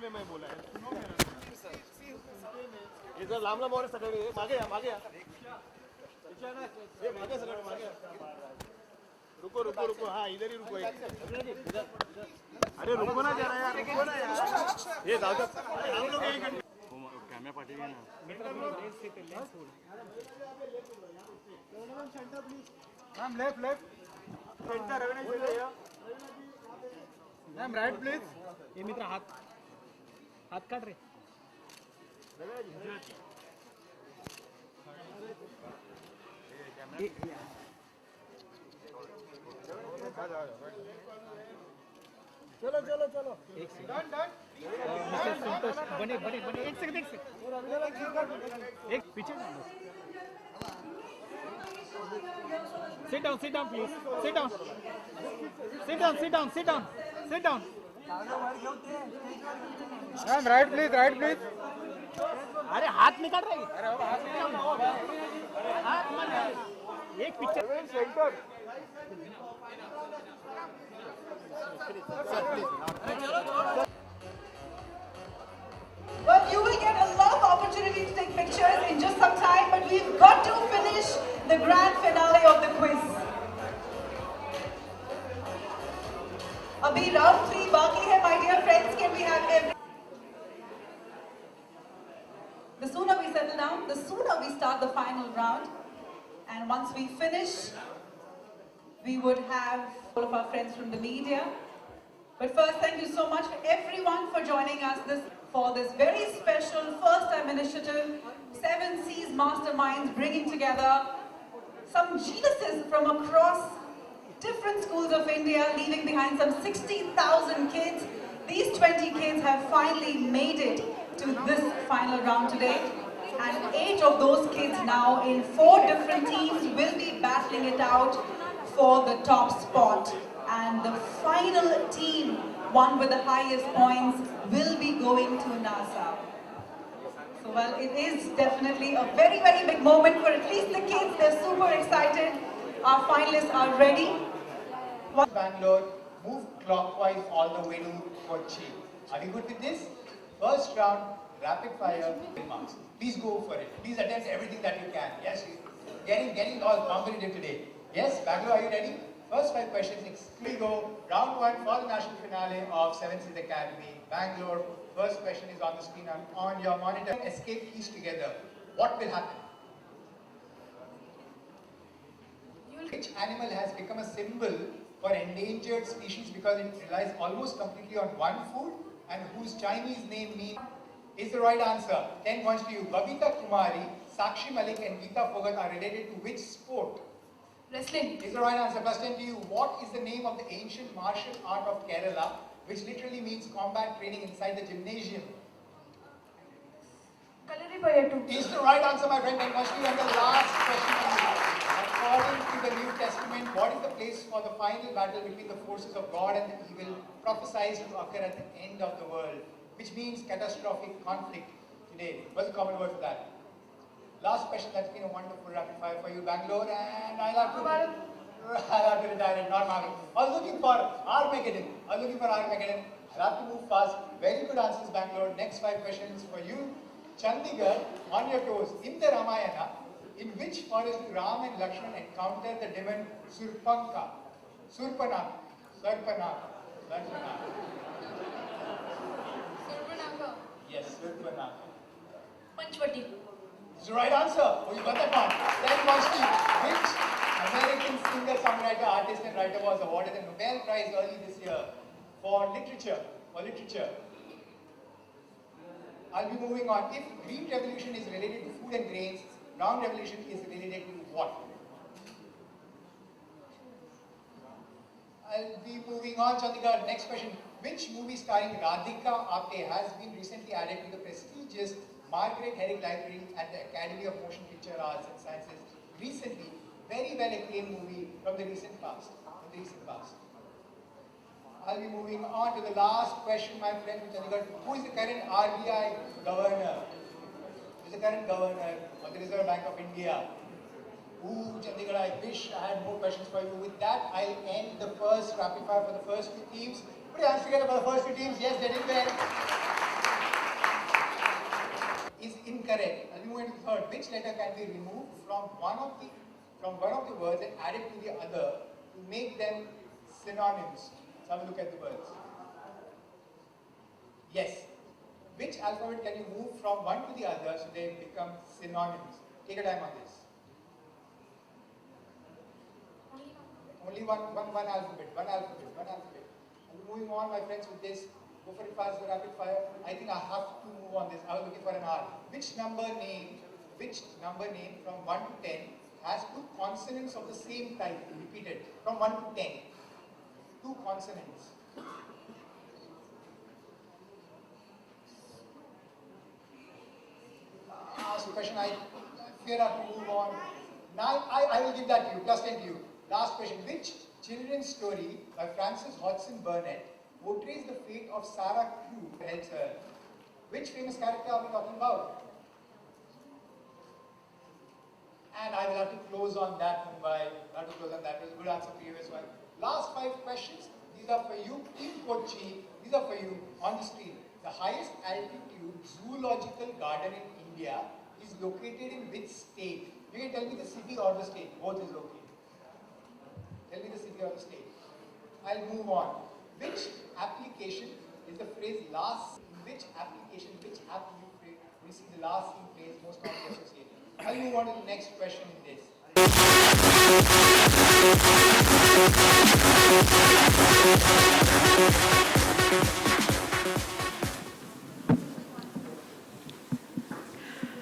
इसमें मैं बोला है इधर लामला मोर सगळे मागे या मागे सगळे मागे रुको रुको रुको हाँ इधर ही रुको अरे रुको ना जरा यार रुको ना यार ये दादा हम लोग एक कैमरा पार्टी है ना ma'am left left centre Raveena ji ma'am right please ये मित्र हाथ काट रे चलो चलो चलो डन डन बने बने बने एक सेकंड एक पीछे sit down please sit down ma'am right please अरे हाथ निकाल रही अरे हाथ एक picture centre Well, you will get a lot of opportunity to take pictures in just some time, but we've got to finish the grand finale of the quiz. Abhi round 3 baki hai, my dear friends. Can we have every... The sooner we settle down, the sooner we start the final round. And once we finish, we would have all of our friends from the media. But first, thank you so much everyone for joining us for this very special first-time initiative, 7 Seas Masterminds bringing together some geniuses from across different schools of India, leaving behind some 60,000 kids. These 20 kids have finally made it to this final round today. And 8 of those kids now in 4 different teams will be battling it out for the top spot. And the final team, one with the highest points, will be going to NASA. So well, it is definitely a very, very big moment for at least the kids. They're super excited. Our finalists are ready. Bangalore, move clockwise all the way to Kochi. Are you good with this? First round, rapid fire marks. Please go for it. Please attempt everything that you can. Yes, getting all competitive today. Yes, Bangalore, are you ready? First 5 questions. We go round 1 for the national finale of 7 Seas Academy, Bangalore. First question is on the screen on your monitor. Escape keys together. What will happen? Which animal has become a symbol for endangered species because it relies almost completely on one food and whose Chinese name means is the right answer. 10 points to you. Babita Kumari, Sakshi Malik and Geeta Phogat are related to which sport? Wrestling. Is the right answer. Plus 10 to you. What is the name of the ancient martial art of Kerala, which literally means combat training inside the gymnasium? Kalaripayattu. Is the right answer, my friend. And must be on the last question. According to the New Testament, what is the place for the final battle between the forces of God and the evil prophesied to occur at the end of the world, which means catastrophic conflict today? What's the common word for that? Last question. That's been a wonderful rapid fire for you, Bangalore, and I'll have to retire it, not Marvin. I was looking for Armageddon. I'll have to move fast. Very good answers, Bangalore. Next 5 questions for you. Chandigarh, on your toes. In the Ramayana, in which forest do Ram and Lakshman encounter the demon Surpanaka. Yes, Surpanaka. Panchvati. It's the right answer. Oh, you got that one. 10 points to you. Which American singer, songwriter, artist and writer was awarded the Nobel Prize early this year for literature? I'll be moving on. If green revolution is related to food and grains, brown revolution is related to what? I'll be moving on, Chandigarh. Next question. Which movie starring Radhika Apte has been recently added to the prestigious Margaret Herrick Library at the Academy of Motion Picture Arts and Sciences? Recently, very well acclaimed movie from the recent past. I'll be moving on to the last question, my friend from Chandigarh. Who is the current RBI governor? Who is the current governor of the Reserve Bank of India? Ooh, Chandigarh, I wish I had more questions for you. With that, I'll end the first rapid fire for the first 2 teams. Put your hands together for the first 2 teams. Yes, they did well. correct. I'll move into the third. Which letter can be removed from one of the words and added to the other to make them synonyms? So have a look at the words. Yes. Which alphabet can you move from one to the other so they become synonyms? Take a time on this. Only one alphabet. I'm moving on, my friends, with this. Go for it fast, go rapid fire. I think I have to move on this. I was looking for an R. Which number name from 1 to 10 has two consonants of the same type? Repeat it. From 1 to 10. Two consonants. Question, I fear I have to move on. Now I will give that to you, plus 10 to you. Last question. Which children's story by Frances Hodgson Burnett portrays the fate of Sarah Crewe who helps her? Which famous character are we talking about? And I will have to close on that, Mumbai. I have to close on that. It was a good answer for you as well. Last 5 questions. These are for you in Kochi. These are for you on the screen. The highest altitude zoological garden in India is located in which state? You can tell me the city or the state. Both is okay. Tell me the city or the state. I'll move on. Which application is the phrase last? In which application, which app do you see the last in phrase most commonly associated? I'll move on to the next question in this.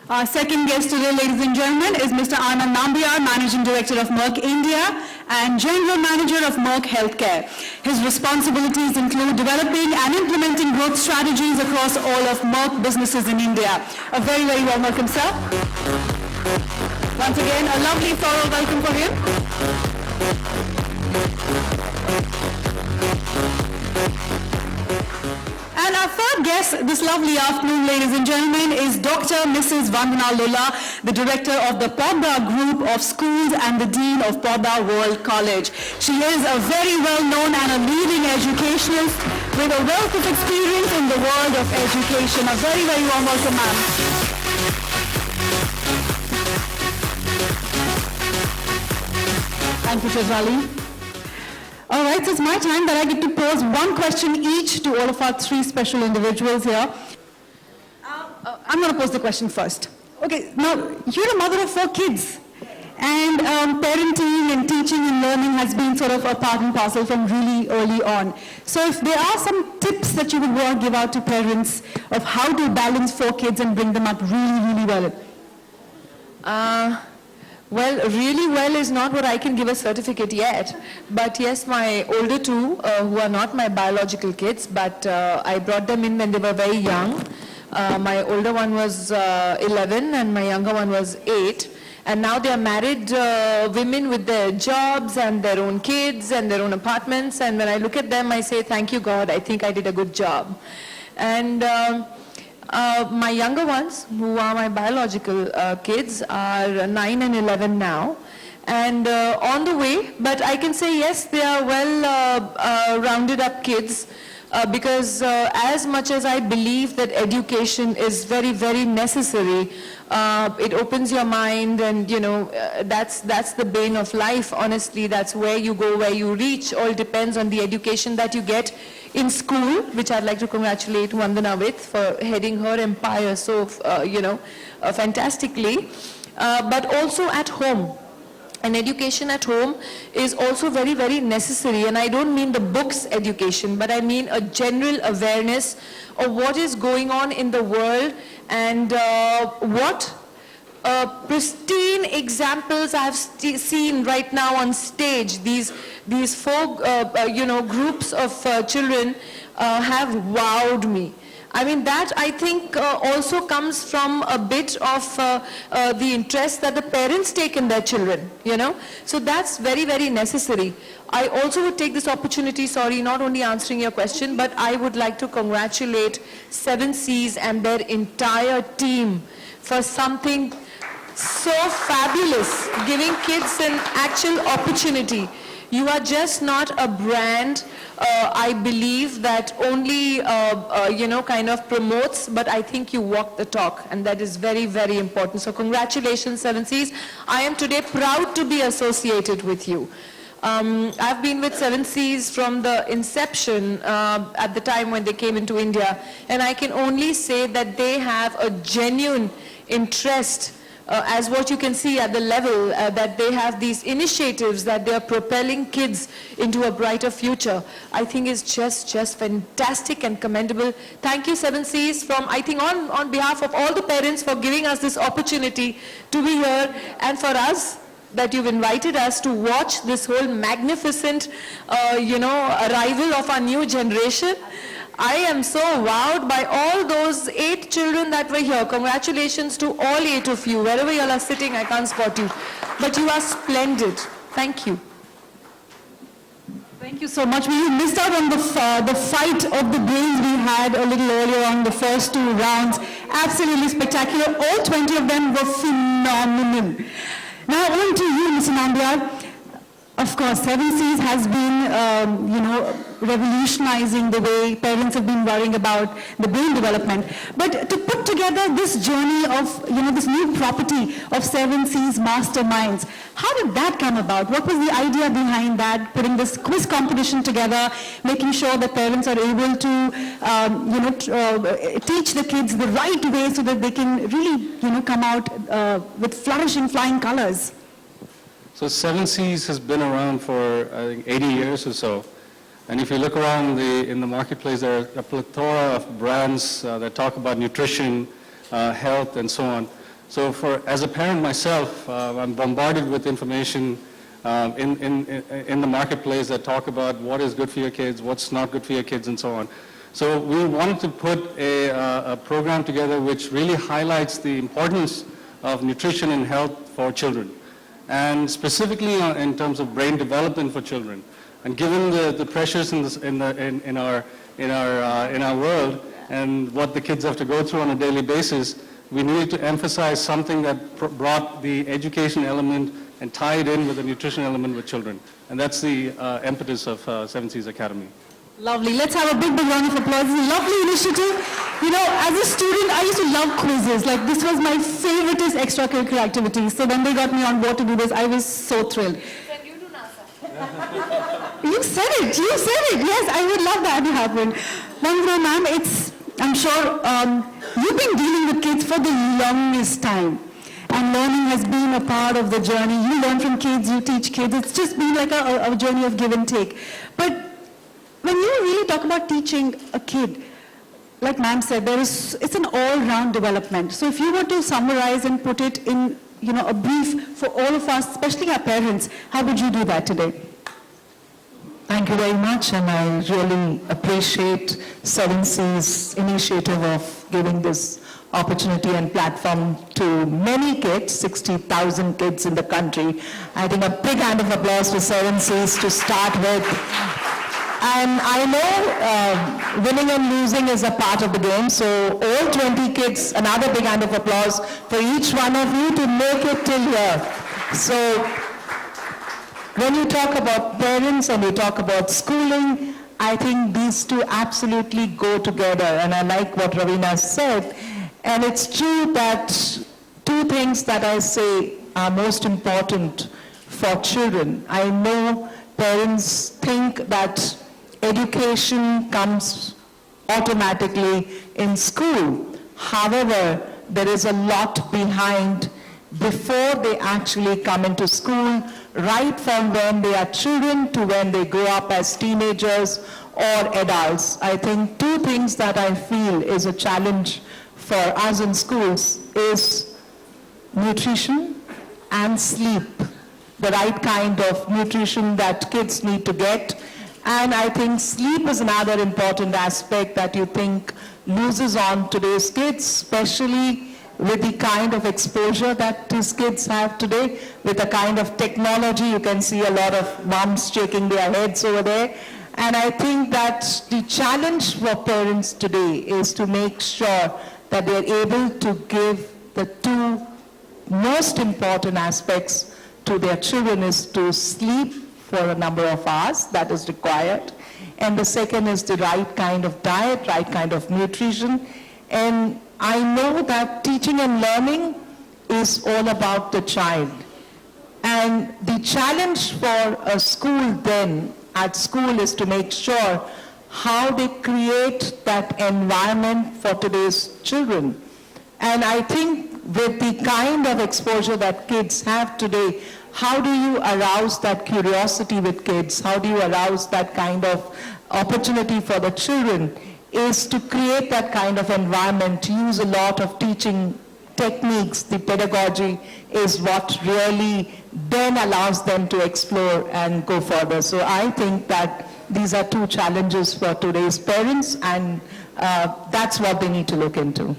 Our second guest today, ladies and gentlemen, is Mr. Anand Nambiar, Managing Director of Merck India and General Manager of Merck Healthcare. His responsibilities include developing and implementing growth strategies across all of Merck businesses in India. A very, very warm welcome, sir. Once again, a lovely, thorough welcome for him. And our third guest this lovely afternoon, ladies and gentlemen, is Dr. Mrs. Vandana Lola, the Director of the Podda Group of Schools and the Dean of Podda World College. She is a very well-known and a leading educationist with a wealth of experience in the world of education. A very, very warm welcome, ma'am. Thank you, Shazali. All right, so it's my time that I get to pose one question each to all of our 3 special individuals here. I'm going to pose the question first. Okay, now you're a mother of 4 kids, and parenting and teaching and learning has been sort of a part and parcel from really early on. So if there are some tips that you would want to give out to parents of how to balance 4 kids and bring them up really, really well. Well, really well is not what I can give a certificate yet. But yes, my older 2, who are not my biological kids, but I brought them in when they were very young. My older one was 11 and my younger one was 8. And now they are married women with their jobs and their own kids and their own apartments. And when I look at them, I say, thank you, God, I think I did a good job. And my younger ones, who are my biological kids, are 9 and 11 now. And on the way, but I can say yes, they are well rounded up kids. Because as much as I believe that education is very, very necessary, it opens your mind, and you know, that's the bane of life, honestly. That's where you go, where you reach. All depends on the education that you get in school, which I'd like to congratulate Vandana with for heading her empire so, fantastically. But also at home. And education at home is also very, very necessary. And I don't mean the books education, but I mean a general awareness of what is going on in the world and what pristine examples I have seen right now on stage. These 4 groups of children have wowed me. I mean, that I think also comes from a bit of the interest that the parents take in their children, you know. So that's very, very necessary. I also would take this opportunity, sorry, not only answering your question, but I would like to congratulate 7Cs and their entire team for something so fabulous, giving kids an actual opportunity. You are just not a brand I believe that only, kind of promotes, but I think you walk the talk, and that is very, very important. So congratulations, Seven Seas. I am today proud to be associated with you. I've been with Seven Seas from the inception at the time when they came into India, and I can only say that they have a genuine interest as what you can see at the level that they have these initiatives that they are propelling kids into a brighter future. I think is just fantastic and commendable. Thank you, Seven Seas, from, I think, on behalf of all the parents for giving us this opportunity to be here, and for us, that you've invited us to watch this whole magnificent, arrival of our new generation. I am so wowed by all those 8 children that were here. Congratulations to all 8 of you. Wherever you all are sitting, I can't spot you. But you are splendid. Thank you. Thank you so much. We missed out on the fight of the brains we had a little earlier on the first 2 rounds. Absolutely spectacular. All 20 of them were phenomenal. Now on to you, Mr. Nambiar. Of course, Seven Seas has been, revolutionizing the way parents have been worrying about the brain development. But to put together this journey of, this new property of Seven Seas Masterminds, how did that come about? What was the idea behind that, putting this quiz competition together, making sure that parents are able to, teach the kids the right way so that they can really, come out with flourishing flying colors? So Seven Seas has been around for, I think, 80 years or so. And if you look around in the marketplace, there are a plethora of brands that talk about nutrition, health, and so on. So as a parent myself, I'm bombarded with information in the marketplace that talk about what is good for your kids, what's not good for your kids, and so on. So we wanted to put a program together which really highlights the importance of nutrition and health for children, and specifically in terms of brain development for children. And given the pressures in our world and what the kids have to go through on a daily basis, we needed to emphasize something that brought the education element and tie it in with the nutrition element with children. And that's the impetus of Seven Seas Academy. Lovely. Let's have a big round of applause. It's a lovely initiative. As a student, I used to love quizzes. Like, this was my favoriteest extracurricular activity. So when they got me on board to do this, I was so thrilled. Send you to NASA. You said it. Yes, I would love that to happen. Vandana ma'am, I'm sure you've been dealing with kids for the longest time. And learning has been a part of the journey. You learn from kids, you teach kids. It's just been like a journey of give and take. But when you really talk about teaching a kid, like ma'am said, it's an all-round development. So if you were to summarize and put it in, a brief for all of us, especially our parents, how would you do that today? Thank you very much, and I really appreciate Seven Seas' initiative of giving this opportunity and platform to many kids, 60,000 kids in the country. I think a big hand of applause for Seven Seas to start with. And I know winning and losing is a part of the game, so all 20 kids, another big hand of applause for each one of you to make it till here. So when you talk about parents and you talk about schooling, I think these two absolutely go together, and I like what Raveena said. And it's true that 2 things that I say are most important for children. I know parents think that education comes automatically in school. However, there is a lot behind before they actually come into school, right from when they are children to when they grow up as teenagers or adults. I think 2 things that I feel is a challenge for us in schools is nutrition and sleep, the right kind of nutrition that kids need to get. And I think sleep is another important aspect that you think loses on today's kids, especially with the kind of exposure that these kids have today, with the kind of technology. You can see a lot of moms shaking their heads over there. And I think that the challenge for parents today is to make sure that they're able to give the 2 most important aspects to their children is to sleep for a number of hours that is required, and the second is the right kind of diet, right kind of nutrition. And I know that teaching and learning is all about the child. And the challenge for a school then, at school, is to make sure how they create that environment for today's children. And I think with the kind of exposure that kids have today, how do you arouse that curiosity with kids? How do you arouse that kind of opportunity for the children? Is to create that kind of environment, to use a lot of teaching techniques. The pedagogy is what really then allows them to explore and go further. So I think that these are two challenges for today's parents, and that's what they need to look into.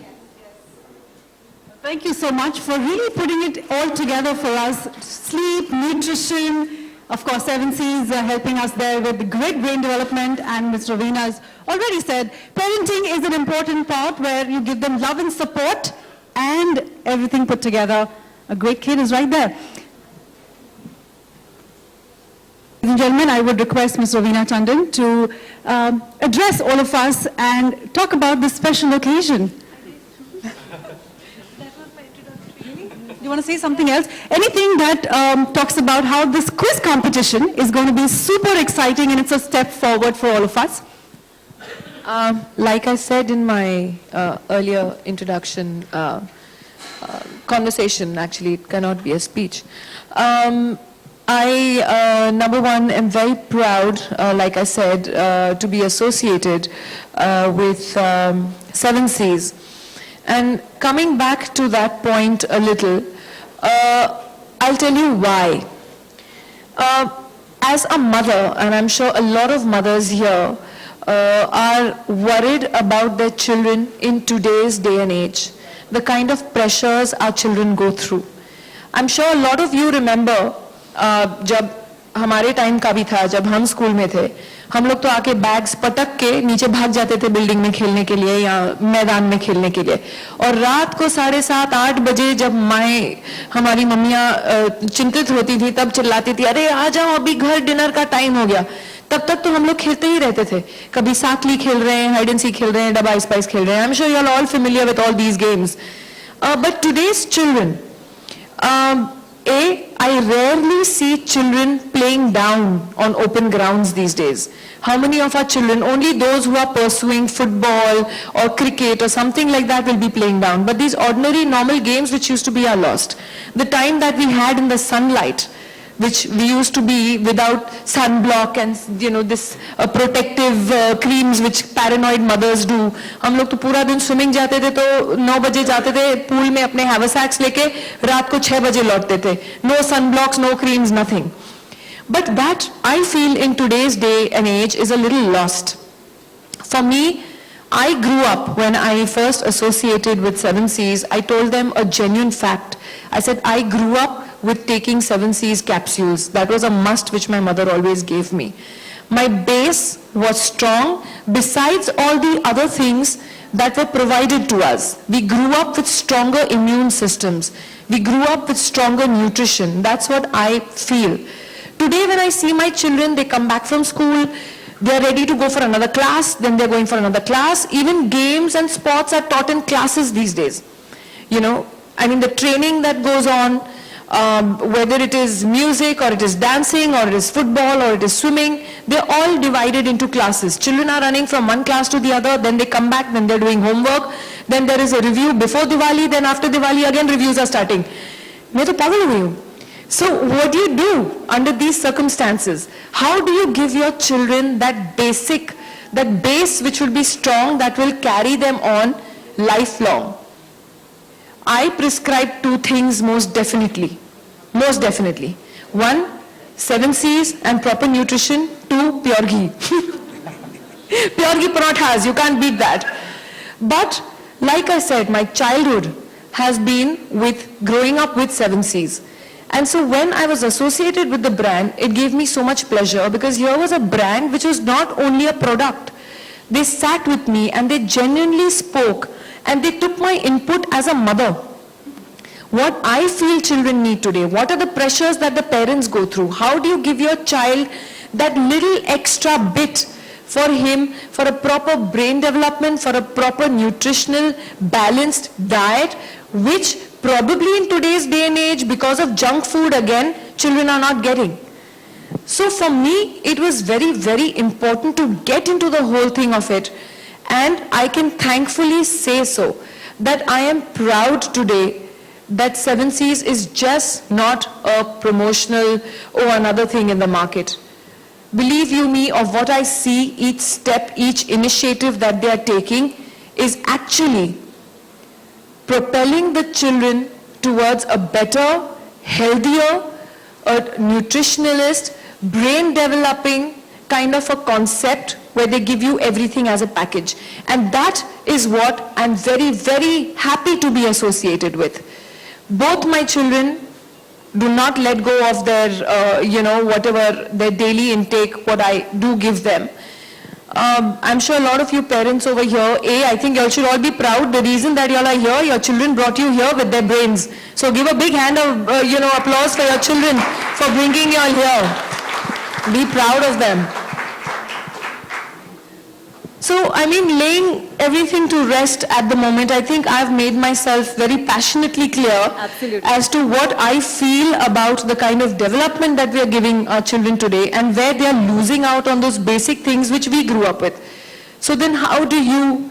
Thank you so much for really putting it all together for us. Sleep, nutrition, of course, 7Cs are helping us there with the great brain development, and Ms. Raveena has already said, parenting is an important part where you give them love and support and everything put together. A great kid is right there. Ladies and gentlemen, I would request Ms. RaveenaTandon to address all of us and talk about this special occasion. You want to say something else? Anything that talks about how this quiz competition is going to be super exciting and it's a step forward for all of us? Like I said in my earlier introduction, conversation, actually, it cannot be a speech. I, number one, am very proud, like I said, to be associated with 7Cs. And coming back to that point a little, I'll tell you why. As a mother, and I'm sure a lot of mothers here are worried about their children in today's day and age, the kind of pressures our children go through. I'm sure a lot of you remember जब हमारे time का भी था, जब हम school में थे, हम लोग तो आके बैग्स पटक के नीचे भाग जाते थे बिल्डिंग में खेलने के लिए या मैदान में खेलने के लिए, और रात को 7:30-8 बजे जब माएँ हमारी मम्मियाँ चिंतित होती थी तब चिल्लाती थी, अरे आ जाओ अभी घर डिनर का टाइम हो गया. तब तक तो हम लोग खेलते ही रहते थे, कभी साकली खेल रहे हैं, हाइड एंड सीक खेल रहे हैं, डबा स्पाइस खेल रहे हैं. I am sure you are all familiar with all these games. But today's children, I rarely see children playing down on open grounds these days. How many of our children, only those who are pursuing football or cricket or something like that will be playing down. But these ordinary normal games which used to be are lost. The time that we had in the sunlight, which we used to be without sunblock and this protective creams which paranoid mothers do. हम लोग तो पूरा दिन swimming जाते थे, तो 9 बजे जाते थे pool में अपने haversacks लेके, रात को 6 बजे लौटते थे. No sunblocks, no creams, nothing. But that I feel in today's day and age is a little lost. For me, I grew up, when I first associated with 7Cs, I told them a genuine fact. I said, I grew up with taking 7Cs capsules. That was a must which my mother always gave me. My base was strong besides all the other things that were provided to us. We grew up with stronger immune systems. We grew up with stronger nutrition. That's what I feel. Today when I see my children, they come back from school, they're ready to go for another class, then they're going for another class. Even games and sports are taught in classes these days. I mean, the training that goes on, whether it is music or it is dancing or it is football or it is swimming, they're all divided into classes. Children are running from one class to the other, then they come back, then they're doing homework, then there is a review before Diwali, then after Diwali again reviews are starting. मैं तो पागल हो गई हूँ. So what do you do under these circumstances? How do you give your children that base which will be strong, that will carry them on lifelong? I prescribe 2 things most definitely. Most definitely. 1, 7Cs and proper nutrition. 2, pure ghee. Pure ghee parathas, you can't beat that. But like I said, my childhood has been with growing up with 7Cs. And so when I was associated with the brand, it gave me so much pleasure, because here was a brand which was not only a product. They sat with me and they genuinely spoke and they took my input as a mother. What I feel children need today, what are the pressures that the parents go through? How do you give your child that little extra bit for him, for a proper brain development, for a proper nutritional, balanced diet, which probably in today's day and age, because of junk food again, children are not getting. So for me, it was very, very important to get into the whole thing of it. And I can thankfully say so, that I am proud today that 7 Seas is just not a promotional or another thing in the market. Believe you me, of what I see, each step, each initiative that they are taking is actually propelling the children towards a better, healthier, a nutritionalist, brain developing kind of a concept where they give you everything as a package. And that is what I'm very, very happy to be associated with. Both my children do not let go of their, whatever their daily intake, what I do give them. I'm sure a lot of you parents over here, I think you all should all be proud. The reason that you all are here, your children brought you here with their brains. So give a big hand of, applause for your children for bringing you all here. Be proud of them. So, I mean, laying everything to rest at the moment, I think I've made myself very passionately clear as to what I feel about the kind of development that we are giving our children today and where they are losing out on those basic things which we grew up with. So then how do you,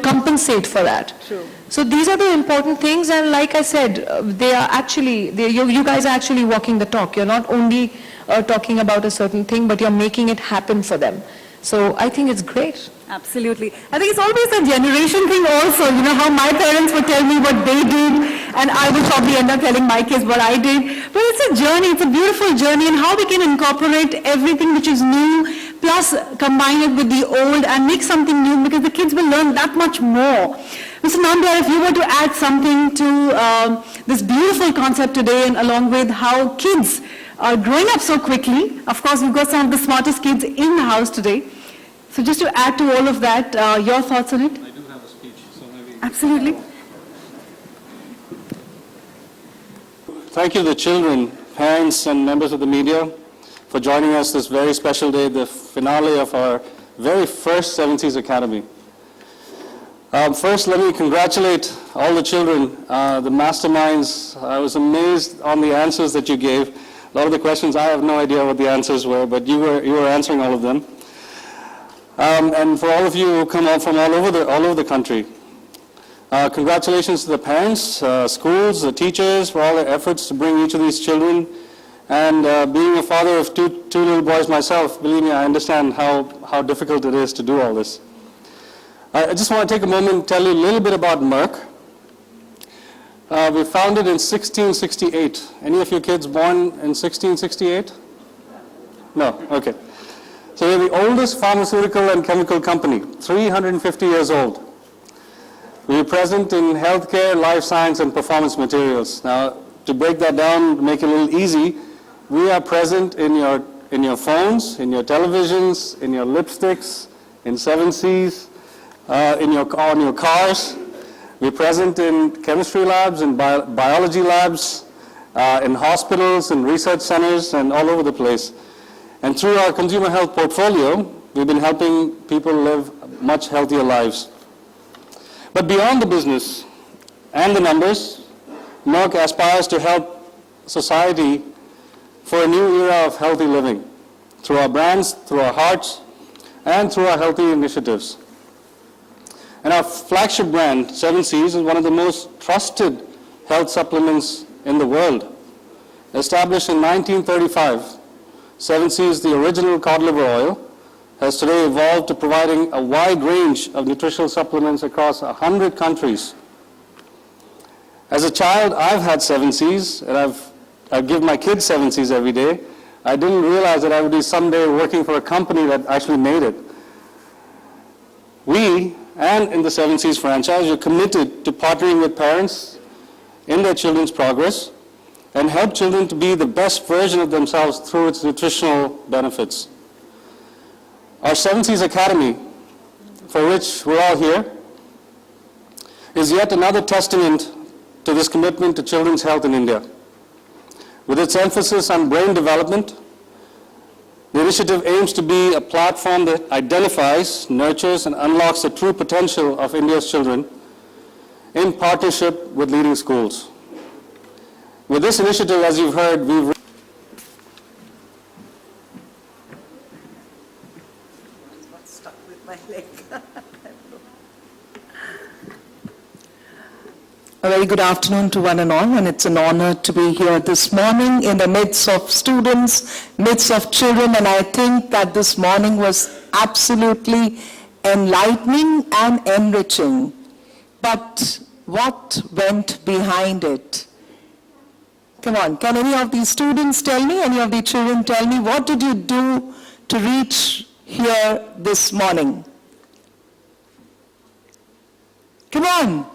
compensate for that? True. So these are the important things, and like I said, you guys are actually walking the talk. You're not only talking about a certain thing, but you're making it happen for them. So I think it's great. Absolutely. I think it's always a generation thing also, how my parents would tell me what they did, and I will probably end up telling my kids what I did. But it's a journey, it's a beautiful journey, and how we can incorporate everything which is new, plus combine it with the old and make something new, because the kids will learn that much more. Mr. Nambiar, if you were to add something to this beautiful concept today, and along with how kids are growing up so quickly, of course we've got some of the smartest kids in the house today. So just to add to all of that, your thoughts on it? I do have a speech, so maybe... Absolutely. Thank you to the children, parents and members of the media for joining us this very special day, the finale of our very first 7 Seas Academy. First, let me congratulate all the children, the masterminds. I was amazed on the answers that you gave. A lot of the questions, I have no idea what the answers were, but you were answering all of them. And for all of you who come out from all over the country, congratulations to the parents, schools, the teachers for all their efforts to bring each of these children. And being a father of two little boys myself, believe me, I understand how difficult it is to do all this. I just want to take a moment and tell you a little bit about Merck. We founded in 1668. Any of your kids born in 1668? No, okay. So we're the oldest pharmaceutical and chemical company, 350 years old. We're present in healthcare, life science, and performance materials. Now, to break that down, to make it a little easy, we are present in your phones, in your televisions, in your lipsticks, in 7 Seas, on your cars. We're present in chemistry labs, in biology labs, in hospitals, in research centers, and all over the place. And through our consumer health portfolio, we've been helping people live much healthier lives. But beyond the business and the numbers, Merck aspires to help society for a new era of healthy living through our brands, through our hearts, and through our healthy initiatives. And our flagship brand, 7 Seas, is one of the most trusted health supplements in the world. Established in 1935, 7 Seas, the original cod liver oil, has today evolved to providing a wide range of nutritional supplements across 100 countries. As a child, I've had 7 Seas, and I give my kids 7 Seas every day. I didn't realize that I would be someday working for a company that actually made it. We, and in the 7 Seas franchise, are committed to partnering with parents in their children's progress and help children to be the best version of themselves through its nutritional benefits. Our 7 Seas Academy, for which we're all here, is yet another testament to this commitment to children's health in India. With its emphasis on brain development, The initiative aims to be a platform that identifies, nurtures, and unlocks the true potential of India's children in partnership with leading schools. With this initiative, as you've heard, we've A very good afternoon to one and all, and it's an honor to be here this morning in the midst of students, midst of children, and I think that this morning was absolutely enlightening and enriching. But what went behind it? Come on, can any of these students tell me, any of the children tell me, what did you do to reach here this morning? Come on.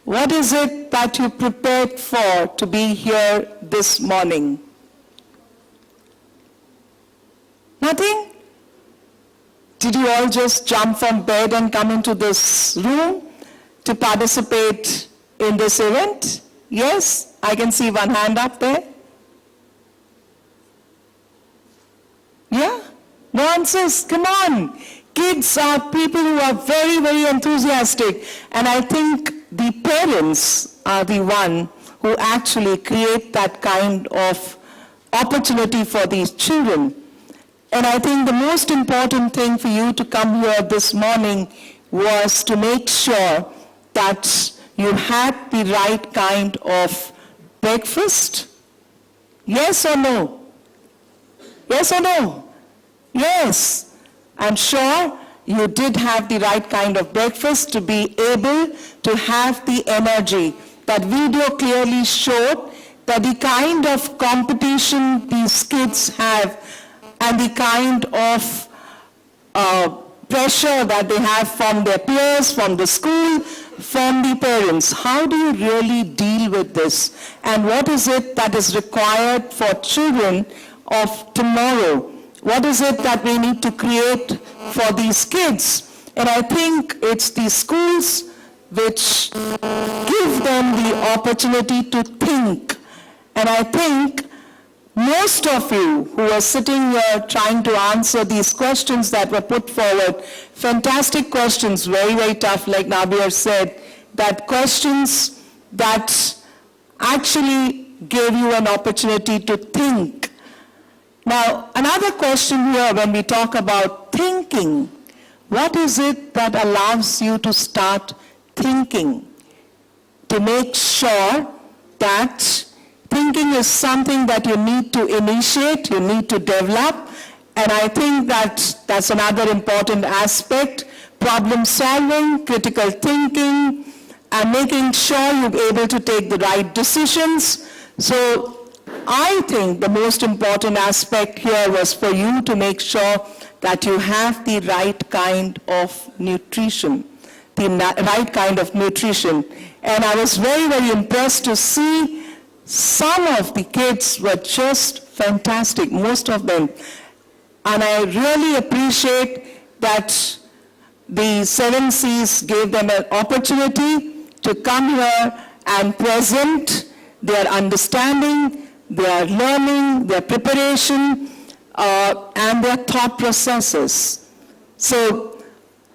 What is it that you prepared for to be here this morning? Nothing? Did you all just jump from bed and come into this room to participate in this event? Yes? I can see one hand up there. Yeah? No answers? Come on. Kids are people who are very, very enthusiastic, and I think the parents are the one who actually create that kind of opportunity for these children. And I think the most important thing for you to come here this morning was to make sure that you had the right kind of breakfast. Yes or no? Yes or no? Yes. I'm sure you did have the right kind of breakfast to be able to have the energy. That video clearly showed that the kind of competition these kids have and the kind of pressure that they have from their peers, from the school, from the parents. How do you really deal with this? And what is it that is required for children of tomorrow? What is it that we need to create for these kids? And I think it's the schools which give them the opportunity to think. And I think most of you who are sitting here trying to answer these questions that were put forward, fantastic questions, very, very tough, like Nabir said, that questions that actually gave you an opportunity to think. Now, another question here when we talk about thinking, what is it that allows you to start thinking? To make sure that thinking is something that you need to initiate, you need to develop, and I think that that's another important aspect, problem solving, critical thinking, and making sure you're able to take the right decisions. So I think the most important aspect here was for you to make sure that you have the right kind of nutrition, right kind of nutrition. And I was very, very impressed to see some of the kids were just fantastic, most of them. And I really appreciate that the 7 C's gave them an opportunity to come here and present their understanding, their learning, their preparation, and their thought processes. So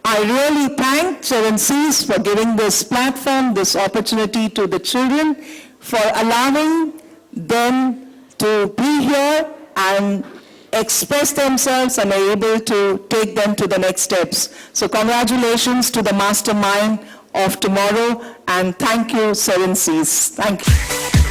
I really thank 7 C's for giving this platform, this opportunity to the children, for allowing them to be here and express themselves and are able to take them to the next steps. So congratulations to the mastermind of tomorrow, and thank you, 7 C's. Thank you.